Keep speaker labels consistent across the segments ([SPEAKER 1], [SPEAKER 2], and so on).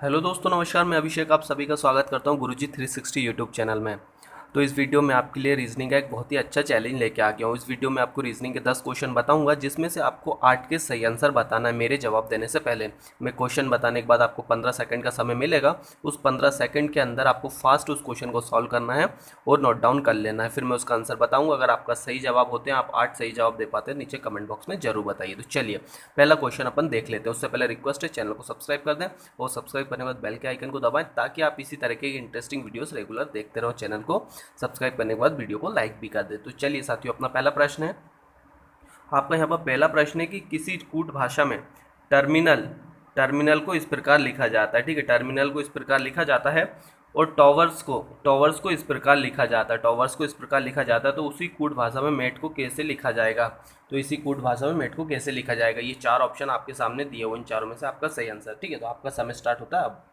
[SPEAKER 1] Hello दोस्तों, नमस्कार। मैं अभिषेक आप सभी का स्वागत करता हूं गुरुजी 360 यूट्यूब चैनल में। तो इस वीडियो में आपके लिए रीजनिंग का एक बहुत ही अच्छा चैलेंज लेके आ गया हूं। इस वीडियो में आपको रीजनिंग के 10 क्वेश्चन बताऊंगा, जिसमें से आपको 8 के सही आंसर बताना है मेरे जवाब देने से पहले। मैं क्वेश्चन बताने के बाद आपको 15 सेकंड का समय मिलेगा। उस 15 सेकंड के अंदर आपको फास्ट उस क्वेश्चन को सॉल्व करना है और नोट डाउन कर लेना है। फिर मैं उसका आंसर बताऊँगा। अगर आपका सही जवाब होते हैं, आप 8 सही जवाब दे पाते हैं, नीचे कमेंट बॉक्स में जरूर बताइए। तो चलिए पहला क्वेश्चन अपन देख लेते हैं। उससे पहले रिक्वेस्ट है, चैनल को सब्सक्राइब कर दें और सब्सक्राइब करने के बाद बेल के आइकन को दबाएं, ताकि आप इसी तरह के इंटरेस्टिंग वीडियोस रेगुलर देखते रहो। चैनल को सब्सक्राइब करने के बाद वीडियो को लाइक भी कर दे। तो चलिए साथियों, अपना पहला प्रश्न है। आपका यहाँ पर पहला प्रश्न है कि किसी कूट भाषा में टर्मिनल टर्मिनल को इस प्रकार लिखा जाता है। ठीक है, टर्मिनल को इस प्रकार लिखा जाता है और टॉवर्स को इस प्रकार लिखा जाता है। टॉवर्स को इस प्रकार लिखा जाता है, तो उसी कूट भाषा में मेट को कैसे लिखा जाएगा? तो इसी कूट भाषा में मेट को कैसे लिखा जाएगा? ये 4 ऑप्शन आपके सामने दिए हुए, इन चारों में से आपका सही आंसर। ठीक है, तो आपका समय स्टार्ट होता है अब।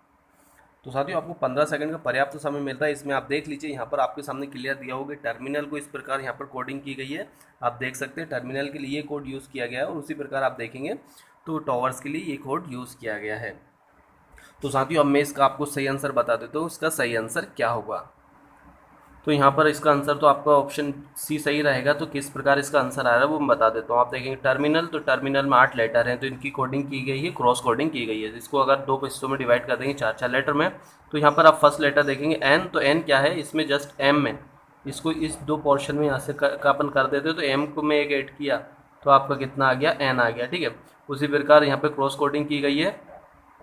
[SPEAKER 1] तो साथियों, आपको 15 सेकंड का पर्याप्त समय मिलता है। इसमें आप देख लीजिए, यहाँ पर आपके सामने क्लियर दिया होगा टर्मिनल को इस प्रकार यहाँ पर कोडिंग की गई है। आप देख सकते हैं टर्मिनल के लिए ये कोड यूज़ किया गया है, और उसी प्रकार आप देखेंगे तो टॉवर्स के लिए ये कोड यूज़ किया गया है। तो साथियों, अब मैं इसका आपको सही आंसर बता देता हूँ। इसका सही आंसर क्या होगा? तो यहाँ पर इसका आंसर तो आपका ऑप्शन सी सही रहेगा। तो किस प्रकार इसका आंसर आ रहा है वो मैं बता देता हूँ। आप देखेंगे टर्मिनल, तो टर्मिनल में 8 लेटर हैं, तो इनकी कोडिंग की गई है, क्रॉस कोडिंग की गई है। इसको अगर 2 हिस्सों में डिवाइड कर देंगे 4-4 लेटर में, तो यहाँ पर आप फर्स्ट लेटर देखेंगे एन। तो एन क्या है? इसमें जस्ट एम में, इसको इस 2 पोर्शन में यहाँ से अपन कर देते हो, तो एम को मैं एक ऐड किया तो आपका कितना आ गया? एन आ गया। ठीक है, उसी प्रकार यहाँ पर क्रॉस कोडिंग की गई है।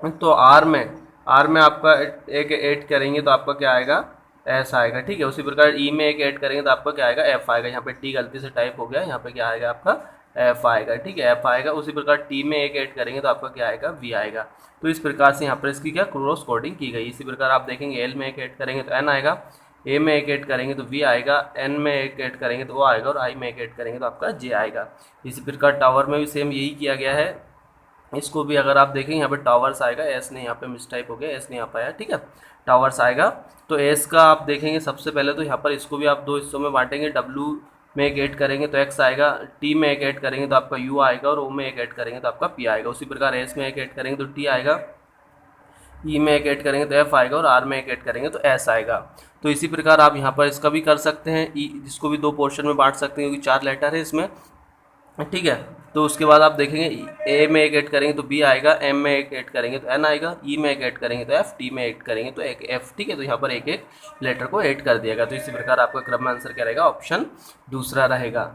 [SPEAKER 1] तो आर में आपका एक ऐड करेंगे तो आपका क्या आएगा? एस आएगा। ठीक है, उसी प्रकार ई में एक ऐड करेंगे तो आपका क्या आएगा? एफ आएगा। यहाँ पे टी गलती से टाइप हो गया, यहाँ पे क्या आएगा आपका? एफ आएगा। ठीक है, एफ आएगा। उसी प्रकार टी में एक ऐड करेंगे तो आपका क्या आएगा? वी आएगा। तो इस प्रकार से यहाँ पर इसकी क्या क्रॉस कोडिंग की गई। इसी प्रकार आप देखेंगे एल में एक ऐड करेंगे तो एन आएगा, ए में एक ऐड करेंगे तो वी आएगा, एन में एक ऐड करेंगे तो ओ आएगा, और आई में एक ऐड करेंगे तो आपका जे आएगा। इसी प्रकार टावर में भी सेम यही किया गया है। इसको भी अगर आप देखें, यहाँ पे टावर्स आएगा, एस ने यहाँ पे मिसटाइप हो गया, एस नहीं आ पाया। ठीक है, टावर्स आएगा। तो एस का आप देखेंगे सबसे पहले तो यहाँ पर इसको भी आप 2 हिस्सों में बांटेंगे। डब्ल्यू में एक ऐड करेंगे तो एक्स आएगा, टी में एक ऐड करेंगे तो आपका यू आएगा, और ओ में एक ऐड करेंगे तो आपका पी आएगा। उसी प्रकार एस में एक ऐड करेंगे तो टी आएगा, ई में एक ऐड करेंगे तो एफ आएगा, और आर में एक ऐड करेंगे तो एस आएगा। तो इसी प्रकार आप यहाँ पर इसका भी कर सकते हैं। ई इसको भी 2 पोर्शन में बांट सकते हैं, क्योंकि 4 लेटर है इसमें। ठीक है, तो उसके बाद आप देखेंगे ए में एक ऐड करेंगे तो बी आएगा, एम में एक ऐड करेंगे तो एन आएगा, ई में एक ऐड करेंगे तो एफ, टी में ऐड करेंगे तो एक एफ। ठीक है, तो यहाँ पर एक एक लेटर को ऐड कर दिएगा। तो इसी प्रकार आपका क्रम में आंसर क्या रहेगा? ऑप्शन दूसरा रहेगा।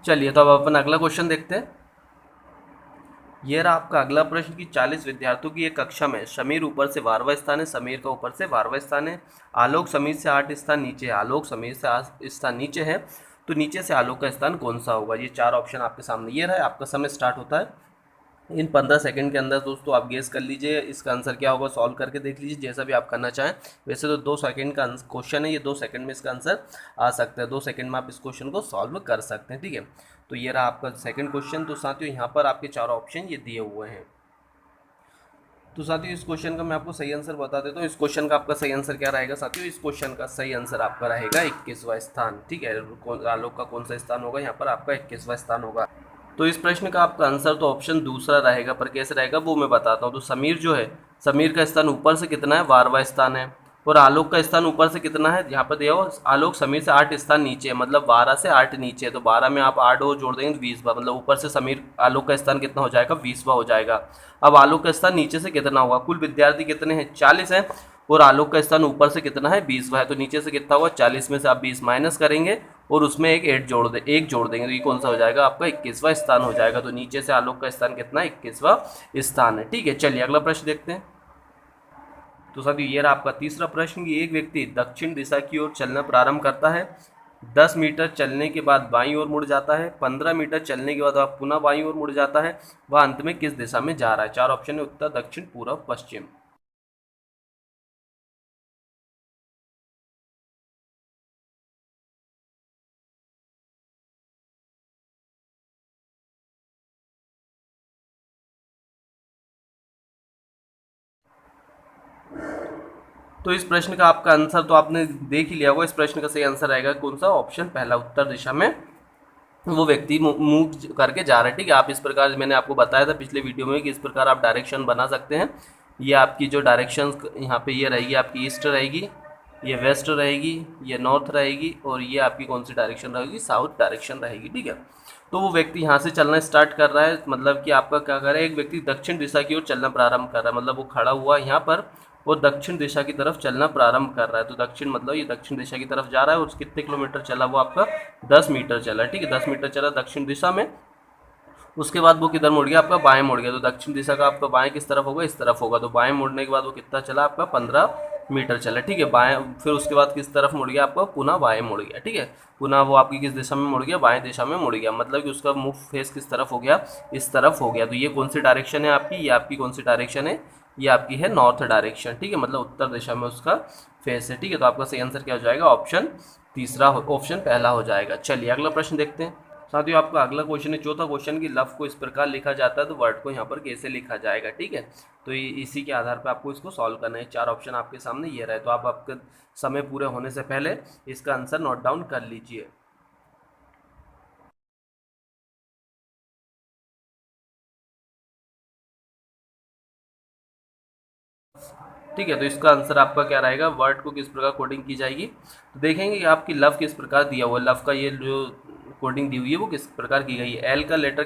[SPEAKER 1] चलिए, तो अब अपन अगला क्वेश्चन देखते हैं। ये रहा आपका अगला प्रश्न कि 40 विद्यार्थियों की एक कक्षा में समीर ऊपर से 12वां स्थान है, समीर का ऊपर से 12वां स्थान है, आलोक समीर से 8 स्थान नीचे है, आलोक समीर से 8 स्थान नीचे है, तो नीचे से आलोक का स्थान कौन सा होगा? ये 4 ऑप्शन आपके सामने। ये रहा, आपका समय स्टार्ट होता है। इन 15 सेकंड के अंदर दोस्तों आप गेस कर लीजिए इसका आंसर क्या होगा। सॉल्व करके देख लीजिए, जैसा भी आप करना चाहें। वैसे तो 2 सेकंड का क्वेश्चन है, ये 2 सेकंड में इसका आंसर आ सकता है। 2 सेकंड में आप इस क्वेश्चन को सॉल्व कर सकते हैं। ठीक है, तो ये रहा आपका सेकंड क्वेश्चन। तो साथियों, यहाँ पर आपके 4 ऑप्शन ये दिए हुए हैं। तो साथियों, इस क्वेश्चन का मैं आपको सही आंसर बता देता हूँ। इस क्वेश्चन का आपका सही आंसर क्या रहेगा साथियों? इस क्वेश्चन का सही आंसर आपका रहेगा 21वां स्थान। ठीक है, आलोक का कौन सा स्थान होगा? यहाँ पर आपका 21वां स्थान होगा। तो इस प्रश्न का आपका आंसर तो ऑप्शन दूसरा रहेगा, पर कैसे रहेगा वो मैं बताता हूँ। तो समीर जो है, समीर का स्थान ऊपर से कितना है? 12वां स्थान है। और आलोक का स्थान ऊपर से कितना है? यहाँ पर दिया हो आलोक समीर से 8 स्थान नीचे है, मतलब 12 से 8 नीचे है। तो 12 में आप 8 और जोड़ देंगे तो 20वां, मतलब ऊपर से समीर आलोक का स्थान कितना हो जाएगा? 20वां हो जाएगा। अब आलोक का स्थान नीचे से कितना होगा? कुल विद्यार्थी कितने हैं? 40 हैं, और आलोक का स्थान ऊपर से कितना है? 20वां है। तो नीचे से कितना हुआ? 40 में से आप 20 माइनस करेंगे और उसमें एक जोड़ देंगे, तो ये कौन सा हो जाएगा? आपका 21वां स्थान हो जाएगा। तो नीचे से आलोक का स्थान कितना है? 21वां स्थान है। ठीक है, चलिए अगला प्रश्न देखते हैं। तो साथियों, ये रहा आपका तीसरा प्रश्न कि एक व्यक्ति दक्षिण दिशा की ओर चलना प्रारंभ करता है, 10 मीटर चलने के बाद बाईं ओर मुड़ जाता है, 15 मीटर चलने के बाद वह पुनः बाईं ओर मुड़ जाता है, वह अंत में किस दिशा में जा रहा है? 4 ऑप्शन है, उत्तर, दक्षिण, पूर्व, पश्चिम। तो इस प्रश्न का आपका आंसर तो आपने देख ही लिया होगा। इस प्रश्न का सही आंसर रहेगा कौन सा? ऑप्शन पहला, उत्तर दिशा में वो व्यक्ति मूव करके जा रहा है। ठीक है, आप इस प्रकार, मैंने आपको बताया था पिछले वीडियो में कि इस प्रकार आप डायरेक्शन बना सकते हैं। ये आपकी जो डायरेक्शन यहाँ पे ये रहेगी आपकी ईस्ट रहेगी, ये वेस्ट रहेगी, ये नॉर्थ रहेगी, और ये आपकी कौन सी डायरेक्शन रहेगी, साउथ डायरेक्शन रहेगी। ठीक है, तो वो व्यक्ति यहाँ से चलना स्टार्ट कर रहा है, मतलब कि आपका क्या कर रहा है, एक व्यक्ति दक्षिण दिशा की ओर चलना प्रारंभ कर रहा है, मतलब वो खड़ा हुआ यहाँ पर और दक्षिण दिशा की तरफ चलना प्रारंभ कर रहा है। तो दक्षिण मतलब ये दक्षिण दिशा की तरफ जा रहा है, और कितने किलोमीटर चला वो आपका 10 मीटर चला। ठीक है, 10 मीटर चला दक्षिण दिशा में। उसके बाद वो किधर मुड़ गया, आपका बाएं मुड़ गया। तो दक्षिण दिशा का आपका बाएं किस तरफ होगा, इस तरफ होगा। तो बाएं मुड़ने के बाद वो कितना चला, आपका 15 मीटर चला। ठीक है, बाएं, फिर उसके बाद किस तरफ मुड़ गया, आपका पुनः बाएं मुड़ गया। ठीक है, पुनः वो आपकी किस दिशा में मुड़ गया, बाएं दिशा में मुड़ गया, मतलब कि उसका मुंह फेस किस तरफ हो गया, इस तरफ हो गया। तो ये कौन सी डायरेक्शन है आपकी, ये आपकी कौन सी डायरेक्शन है, ये आपकी है नॉर्थ डायरेक्शन। ठीक है, मतलब उत्तर दिशा में उसका फेस है। ठीक है, तो आपका सही आंसर क्या हो जाएगा, ऑप्शन तीसरा, ऑप्शन पहला हो जाएगा। चलिए अगला प्रश्न देखते हैं। साथियों आपका अगला क्वेश्चन है चौथा क्वेश्चन कि लव को इस प्रकार लिखा जाता है, तो वर्ड को यहाँ पर कैसे लिखा जाएगा। ठीक है, तो इसी के आधार पर आपको इसको सॉल्व करना है। 4 ऑप्शन आपके सामने ये रहे, तो आप आपके समय पूरे होने से पहले इसका आंसर नोट डाउन कर लीजिए। ठीक है, तो इसका आंसर आपका क्या रहेगा, वर्ड को किस प्रकार कोडिंग की जाएगी। तो देखेंगे कि आपकी लव किस प्रकार दिया हुआ है, लव का ये जो कोडिंग दी हुई है वो किस प्रकार की गई है। एल का लेटर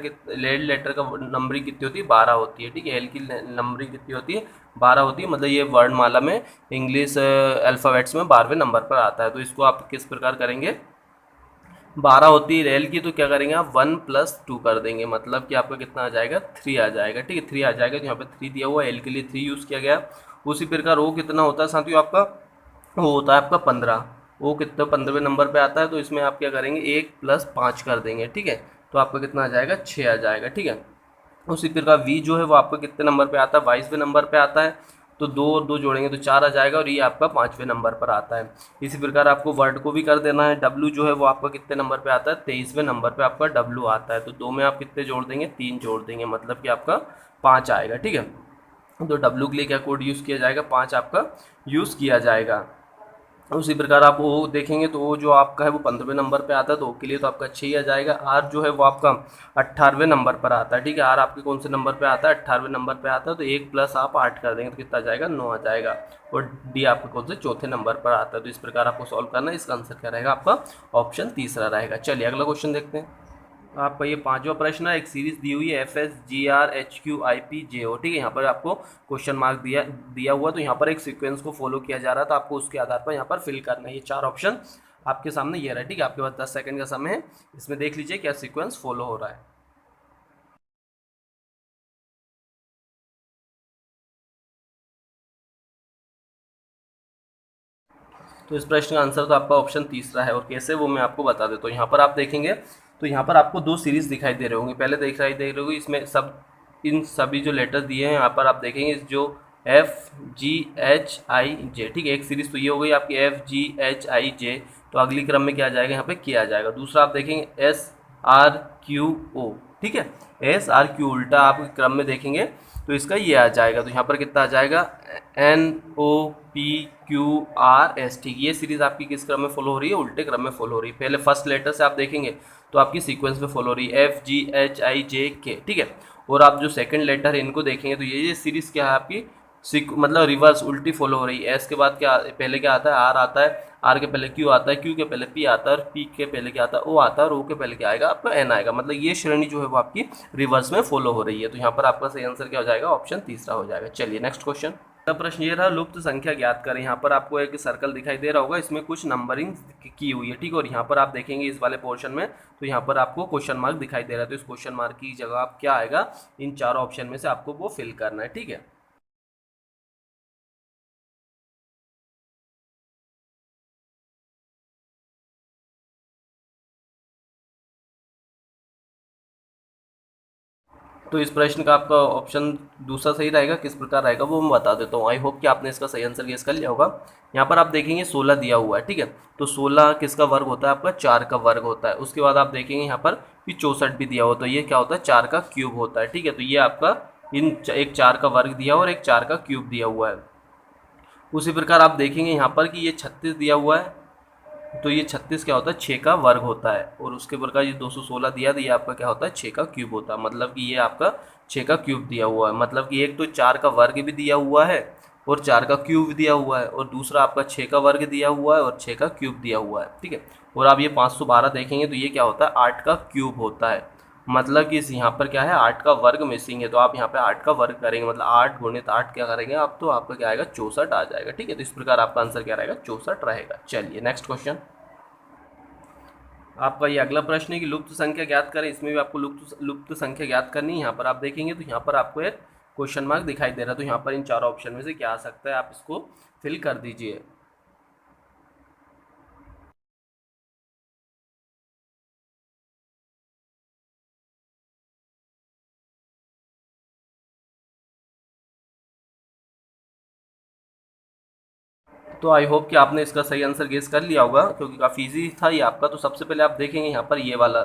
[SPEAKER 1] का नंबरिंग कितनी होती है, 12 होती है। ठीक है, एल की नंबरिंग कितनी होती है, 12 होती है, मतलब ये वर्णमाला में इंग्लिश अल्फ़ाबेट्स में 12वें नंबर पर आता है। तो इसको आप किस प्रकार करेंगे, 12 होती है एल की, तो क्या करेंगे आप 1+2 कर देंगे, मतलब कि आपका कितना आ जाएगा, 3 आ जाएगा। ठीक है, 3 आ जाएगा, तो यहाँ पे 3 दिया हुआ है, एल के लिए 3 यूज़ किया गया। उसी प्रकार ओ कितना होता है साथियों आपका, वो होता है आपका 15। वो कितना 15वें नंबर पे आता है, तो इसमें आप क्या करेंगे 1+5 कर देंगे। ठीक है, तो आपका कितना आ जाएगा, 6 आ जाएगा। ठीक है, उसी प्रकार वी जो है वो आपका कितने नंबर पे आता है, 22वें नंबर पे आता है। तो 2 और 2 जोड़ेंगे तो 4 आ जाएगा, और ये आपका 5वें नंबर पर आता है। इसी प्रकार आपको वर्ड को भी कर देना है। डब्ल्यू जो है वो आपका कितने नंबर पे आता है, 23वें नंबर पे आपका डब्ल्यू आता है। तो 2 में आप कितने जोड़ देंगे, 3 जोड़ देंगे, मतलब कि आपका 5 आएगा। ठीक है, तो डब्ल्यू के लिए क्या कोड यूज़ किया जाएगा, 5 आपका यूज़ किया जाएगा। उसी प्रकार आप वो देखेंगे तो वो जो आपका है वो 15वें नंबर पे आता है, तो ओ के लिए तो आपका 6 ही आ जाएगा। आर जो है वो आपका 18वें नंबर पर आता है। ठीक है, आर आपके कौन से नंबर पे आता है, 18वें नंबर पे आता है, तो 1 प्लस आप 8 कर देंगे तो कितना आ जाएगा, 9 आ जाएगा। और डी आपका कौन से चौथे नंबर पर आता है। तो इस प्रकार आपको सॉल्व करना है, इसका आंसर क्या रहेगा, आपका ऑप्शन तीसरा रहेगा। चलिए अगला क्वेश्चन देखते हैं। आपका ये 5वां प्रश्न है, एक सीरीज दी हुई है FSGRHQIPJO। ठीक है, यहाँ पर आपको क्वेश्चन मार्क दिया दिया हुआ, तो यहाँ पर एक सीक्वेंस को फॉलो किया जा रहा था, आपको उसके आधार पर यहाँ पर फिल करना है। ये 4 ऑप्शन आपके सामने ये रहा है। ठीक है, आपके पास 10 सेकंड का समय है, इसमें देख लीजिए क्या सीक्वेंस फॉलो हो रहा है। तो इस प्रश्न का आंसर तो आपका ऑप्शन तीसरा है, और कैसे वो मैं आपको बता देता हूँ। यहाँ पर आप देखेंगे तो यहाँ पर आपको 2 सीरीज दिखाई दे रहे होंगे, पहले दिखाई दे रहे होंगे, इसमें सब इन सभी जो लेटर्स दिए हैं यहाँ पर आप देखेंगे जो FGHIJ। ठीक है, एक सीरीज तो ये हो गई आपकी FGHIJ। तो अगली क्रम में क्या आ जाएगा, यहाँ पे किया जाएगा। दूसरा आप देखेंगे SRQO। ठीक है, SRQ उल्टा आप क्रम में देखेंगे तो इसका ये आ जाएगा। तो यहाँ पर कितना आ जाएगा, NOPQRS। ठीक, ये सीरीज आपकी किस क्रम में फॉलो हो रही है, उल्टे क्रम में फॉलो हो रही है। पहले फर्स्ट लेटर से आप देखेंगे तो आपकी सीक्वेंस में फॉलो हो रही है FGHIJK। ठीक है, और आप जो सेकंड लेटर है इनको देखेंगे तो ये सीरीज क्या है आपकी, मतलब रिवर्स उल्टी फॉलो हो रही है। एस के बाद क्या पहले क्या आता है, आर आता है, आर के पहले क्यू आता है, क्यू के पहले पी आता है, और पी के पहले क्या आता है, ओ आता है, और ओ के पहले क्या आएगा, आपका एन आएगा। मतलब ये श्रेणी जो है वो आपकी रिवर्स में फॉलो हो रही है। तो यहाँ पर आपका सही आंसर क्या हो जाएगा, ऑप्शन तीसरा हो जाएगा। चलिए नेक्स्ट क्वेश्चन। प्रश्न ये रहा, लुप्त संख्या ज्ञात करें। यहाँ पर आपको एक सर्कल दिखाई दे रहा होगा, इसमें कुछ नंबरिंग की हुई है। ठीक है, और यहाँ पर आप देखेंगे इस वाले पोर्शन में तो यहाँ पर आपको क्वेश्चन मार्क दिखाई दे रहा है। तो इस क्वेश्चन मार्क की जगह आप क्या आएगा, इन 4 ऑप्शन में से आपको वो फिल करना है। ठीक है, तो इस प्रश्न का आपका ऑप्शन दूसरा सही रहेगा, किस प्रकार रहेगा वो मैं बता देता हूँ। आई होप कि आपने इसका सही आंसर गेस कर लिया होगा। यहाँ पर आप देखेंगे 16 दिया हुआ है। ठीक है, तो 16 किसका वर्ग होता है, आपका 4 का वर्ग होता है। उसके बाद आप देखेंगे यहाँ पर कि 64 भी दिया हुआ, तो ये क्या होता है, 4 का क्यूब होता है। ठीक है, तो ये आपका एक 4 का वर्ग दिया हुआ और एक 4 का क्यूब दिया हुआ है। उसी प्रकार आप देखेंगे यहाँ पर कि ये 36 दिया हुआ है, तो ये 36 क्या होता है, 6 का वर्ग होता है। और उसके प्रकार ये 216 दिया तो ये आपका क्या होता है, 6 का क्यूब होता है। मतलब कि ये आपका 6 का क्यूब दिया हुआ है। मतलब कि एक तो 4 का वर्ग भी दिया हुआ है और 4 का क्यूब दिया हुआ है, और दूसरा आपका 6 का वर्ग दिया हुआ है और 6 का क्यूब दिया हुआ है। ठीक है। और आप ये 512 देखेंगे तो ये क्या होता है, 8 का क्यूब होता है। मतलब कि इस यहाँ पर क्या है, 8 का वर्ग मिसिंग है। तो आप यहाँ पे 8 का वर्ग करेंगे, मतलब 8 गुणित 8 क्या करेंगे आप, तो आपका क्या आएगा, 64 आ जाएगा। ठीक है। तो इस प्रकार आपका आंसर क्या रहेगा, 64 रहेगा। चलिए नेक्स्ट क्वेश्चन। आपका ये अगला प्रश्न है कि लुप्त संख्या ज्ञात करें। इसमें भी आपको लुप्त लुप्त संख्या ज्ञात करनी है। यहाँ पर आप देखेंगे तो यहाँ पर आपको एक क्वेश्चन मार्क दिखाई दे रहा है। तो यहाँ पर इन चारों ऑप्शन में से क्या आ सकता है, आप इसको फिल कर दीजिए। तो आई होप कि आपने इसका सही आंसर गेस कर लिया होगा, क्योंकि काफ़ी इजी था ये आपका। तो सबसे पहले आप देखेंगे यहाँ पर ये वाला।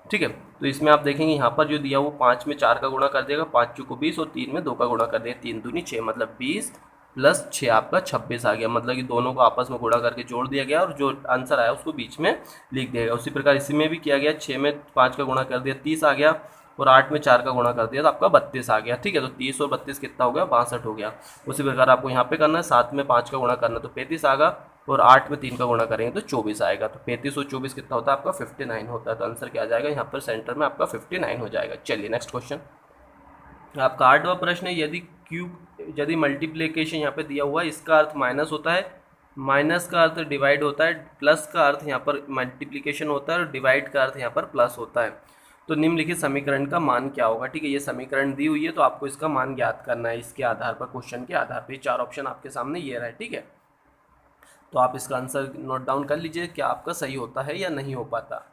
[SPEAKER 1] ठीक है। तो इसमें आप देखेंगे यहाँ पर जो दिया वो 5 में 4 का गुणा कर देगा, 5 चौको 20, और 3 में 2 का गुणा कर देगा, 3 दूनी 6, मतलब 20 प्लस 6 आपका 26 आ गया। मतलब कि दोनों को आपस में गुणा करके जोड़ दिया गया और जो आंसर आया उसको बीच में लिख दिया गया। उसी प्रकार इसी में भी किया गया, 6 में 5 का गुणा कर दिया, 30 आ गया, और 8 में 4 का गुणा कर दिया तो आपका 32 आ गया। ठीक है। तो 30 और 32 कितना हो गया, 62 हो गया। उसी प्रकार आपको यहाँ पे करना है, 7 में 5 का गुणा करना है तो 35 आएगा, और 8 में 3 का गुणा करेंगे तो 24 आएगा। तो 35 और 24 कितना होता है आपका, 59 होता है। तो आंसर क्या आ जाएगा यहाँ पर, सेंटर में आपका 59 हो जाएगा। चलिए नेक्स्ट क्वेश्चन। आपका 8वां प्रश्न है, यदि मल्टीप्लिकेशन यहाँ पे दिया हुआ है, इसका अर्थ माइनस होता है, माइनस का अर्थ डिवाइड होता है, प्लस का अर्थ यहाँ पर मल्टीप्लिकेशन होता है, और डिवाइड का अर्थ यहाँ पर प्लस होता है। तो निम्नलिखित समीकरण का मान क्या होगा। ठीक है। ये समीकरण दी हुई है तो आपको इसका मान ज्ञात करना है। इसके आधार पर, क्वेश्चन के आधार पर, चार ऑप्शन आपके सामने ये रहा है। ठीक है। तो आप इसका आंसर नोट डाउन कर लीजिए, क्या आपका सही होता है या नहीं हो पाता।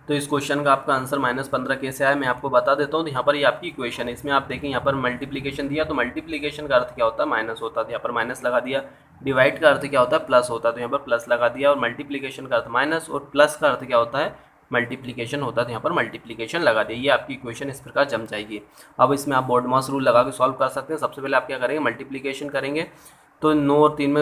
[SPEAKER 1] तो इस क्वेश्चन का आपका आंसर -15 कैसे आया, मैं आपको बता देता हूँ। तो यहाँ पर ये आपकी इक्वेशन है, इसमें आप देखें यहाँ पर मल्टीप्लिकेशन दिया, तो मल्टीप्लिकेशन का अर्थ क्या होता है, माइनस होता है, तो यहाँ पर माइनस लगा दिया। डिवाइड का अर्थ क्या होता है, प्लस होता है, तो यहाँ पर प्लस लगा दिया। और मल्टीप्लिकेशन का अर्थ माइनस, और प्लस का अर्थ क्या होता है, मल्टीप्लिकेशन होता है, तो यहाँ पर मल्टीप्लिकेशन लगा दिया। ये आपकी इक्वेशन इस प्रकार जम जाएगी। अब इसमें आप बोर्ड मास रूल लगा के सॉल्व कर सकते हैं। सबसे पहले आप क्या करेंगे, मल्टीप्लिकेशन करेंगे, तो 9 और 3 में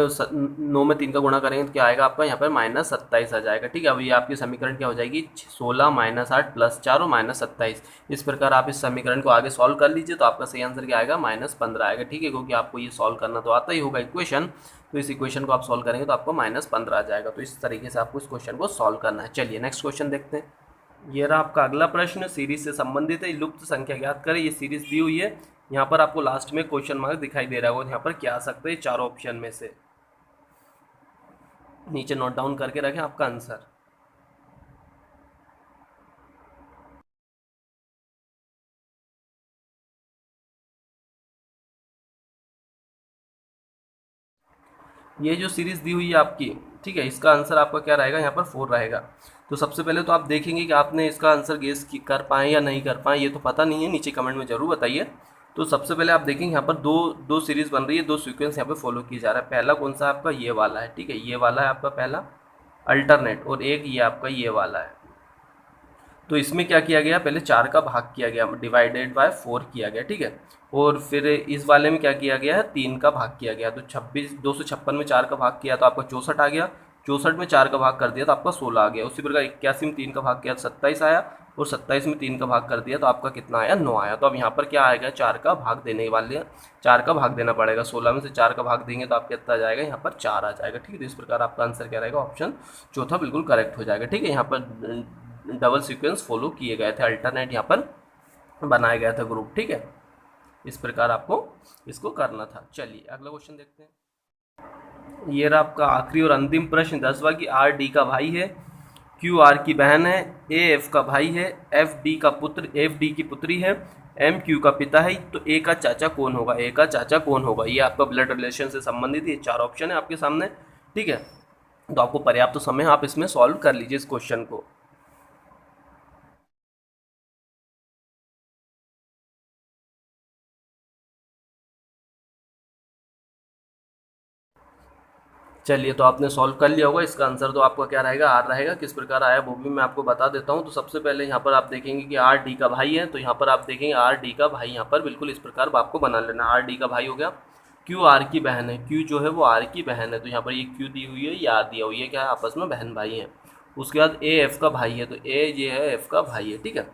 [SPEAKER 1] 9 में 3 का गुणा करेंगे तो क्या आएगा आपका, यहाँ पर -27 आ जाएगा। ठीक है। अब ये आपकी समीकरण क्या हो जाएगी, 16 -8 + 4 और -27। इस प्रकार आप इस समीकरण को आगे सॉल्व कर लीजिए, तो आपका सही आंसर क्या आएगा, -15 आएगा। ठीक है। क्योंकि आपको ये सॉल्व करना तो आता ही होगा इक्वेशन, तो इस इक्वेशन को आप सॉल्व करेंगे तो आपको -15 आ जाएगा। तो इस तरीके से आपको इस क्वेश्चन को सॉल्व करना है। चलिए नेक्स्ट क्वेश्चन देखते हैं। ये रहा आपका अगला प्रश्न, सीरीज से संबंधित है। लुप्त संख्या ज्ञात करें। ये सीरीज दी हुई है। यहाँ पर आपको लास्ट में क्वेश्चन मार्क दिखाई दे रहा होगा। यहाँ पर क्या आ सकता है, चारों ऑप्शन में से नीचे नोट डाउन करके रखें आपका आंसर। ये जो सीरीज दी हुई है आपकी, ठीक है, इसका आंसर आपका क्या रहेगा, यहाँ पर 4 रहेगा। तो सबसे पहले तो आप देखेंगे कि आपने इसका आंसर गेस कर पाए या नहीं कर पाए, ये तो पता नहीं है, नीचे कमेंट में जरूर बताइए। तो सबसे पहले आप देखेंगे यहाँ पर दो दो सीरीज बन रही है, दो सीक्वेंस यहाँ पे फॉलो किया जा रहा है। पहला कौन सा आपका, ये वाला है। ठीक है। ये वाला है आपका पहला अल्टरनेट, और एक ये आपका ये वाला है। तो इसमें क्या किया गया, पहले 4 का भाग किया गया, डिवाइडेड बाय 4 किया गया। ठीक है। और फिर इस वाले में क्या किया गया है, 3 का भाग किया गया। तो 256 में 4 का भाग किया तो आपका 64 आ गया। 64 में 4 का भाग कर दिया तो आपका 16 आ गया। उसी प्रकार 81 में 3 का भाग किया तो 27 आया, और 27 में 3 का भाग कर दिया तो आपका कितना आया, 9 आया। तो अब यहाँ पर क्या आएगा, 4 का भाग देने वाले, 4 का भाग देना पड़ेगा। 16 में से 4 का भाग देंगे तो आपका कितना आ जाएगा, यहाँ पर 4 आ जाएगा। ठीक है। तो इस प्रकार आपका आंसर क्या रहेगा, ऑप्शन चौथा बिल्कुल करेक्ट हो जाएगा। ठीक है। यहाँ पर डबल सीक्वेंस फॉलो किए गए थे, अल्टरनेट यहाँ पर बनाया गया था ग्रुप। ठीक है। इस प्रकार आपको इसको करना था। चलिए अगला क्वेश्चन देखते हैं। ये रहा आपका आखिरी और अंतिम प्रश्न, 10वां, की आर डी का भाई है, क्यू आर की बहन है, ए एफ का भाई है, एफ डी की पुत्री है, एम क्यू का पिता है। तो ए का चाचा कौन होगा, ए का चाचा कौन होगा। ये आपका ब्लड रिलेशन से संबंधित ये चार ऑप्शन है आपके सामने। ठीक है। तो आपको पर्याप्त समय आप इसमें सॉल्व कर लीजिए इस क्वेश्चन को। चलिए, तो आपने सॉल्व कर लिया होगा। इसका आंसर तो आपका क्या रहेगा, आर रहेगा। किस प्रकार आया वो भी मैं आपको बता देता हूँ। तो सबसे पहले यहाँ पर आप देखेंगे कि आर डी का भाई है, तो यहाँ पर आप देखेंगे आर डी का भाई, यहाँ पर बिल्कुल इस प्रकार आपको बना लेना। आर डी का भाई हो गया। क्यू आर की बहन है, क्यू जो है वो आर की बहन है, तो यहाँ पर ये क्यू दी हुई है, ये आर दिया हुई है, क्या है आपस में बहन भाई है। उसके बाद ए एफ का भाई है, तो ए ये है एफ का भाई है, ठीक है।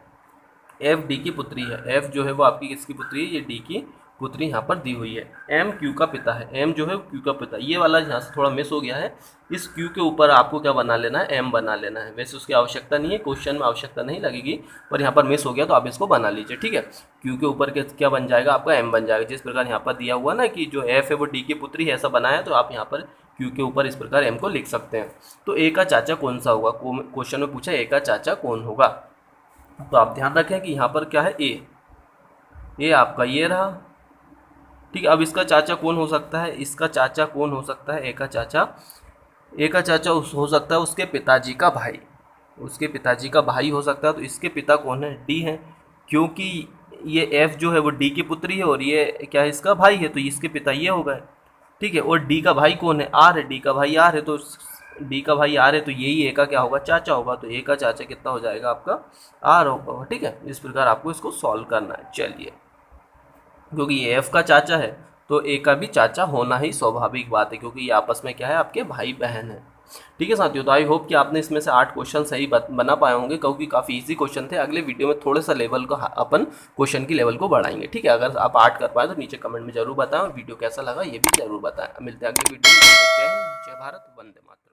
[SPEAKER 1] एफ डी की पुत्री है, एफ जो है वो आपकी किसकी पुत्री है, ये डी की पुत्री यहाँ पर दी हुई है। एम क्यू का पिता है, एम जो है क्यू का पिता, ये वाला यहाँ से थोड़ा मिस हो गया है। इस क्यू के ऊपर आपको क्या बना लेना है, एम बना लेना है। वैसे उसकी आवश्यकता नहीं है, क्वेश्चन में आवश्यकता नहीं लगेगी, पर यहाँ पर मिस हो गया तो आप इसको बना लीजिए, ठीक है। क्यू के ऊपर के क्या बन जाएगा आपका, एम बन जाएगा। जिस प्रकार यहाँ पर दिया हुआ ना कि जो एफ है वो डी की पुत्री है, ऐसा बनाया है, तो आप यहाँ पर क्यू के ऊपर इस प्रकार एम को लिख सकते हैं। तो ए का चाचा कौन सा होगा, क्वेश्चन में पूछा ए का चाचा कौन होगा। तो आप ध्यान रखें कि यहाँ पर क्या है, ए आपका ये रहा, ठीक है। अब इसका चाचा कौन हो सकता है, इसका चाचा कौन हो सकता है, ए का चाचा हो सकता है उसके पिताजी का भाई, उसके पिताजी का भाई हो सकता है। तो इसके पिता कौन है, डी है, क्योंकि ये एफ जो है वो डी की पुत्री है और ये क्या है, इसका भाई है, तो इसके पिता ये हो गए, ठीक है। और डी का भाई कौन है, आर है, डी का भाई आर है, तो डी का भाई आर है, तो यही ए का क्या होगा, चाचा होगा। तो ए का चाचा कितना हो जाएगा आपका, आर होगा, ठीक है। इस प्रकार आपको इसको सॉल्व करना है। चलिए, क्योंकि ये एफ का चाचा है तो ए का भी चाचा होना ही स्वाभाविक बात है, क्योंकि ये आपस में क्या है, आपके भाई बहन है, ठीक है साथियों। तो आई होप कि आपने इसमें से 8 क्वेश्चन सही बना पाए होंगे, क्योंकि काफ़ी इजी क्वेश्चन थे। अगले वीडियो में थोड़ा सा लेवल को अपन क्वेश्चन की लेवल को बढ़ाएंगे, ठीक है। अगर आप 8 कर पाए तो नीचे कमेंट में जरूर बताएं, और वीडियो कैसा लगा ये भी जरूर बताएं। मिलते हैं अगले वीडियो में। जय हिंद, जय भारत, वंदे मातरम।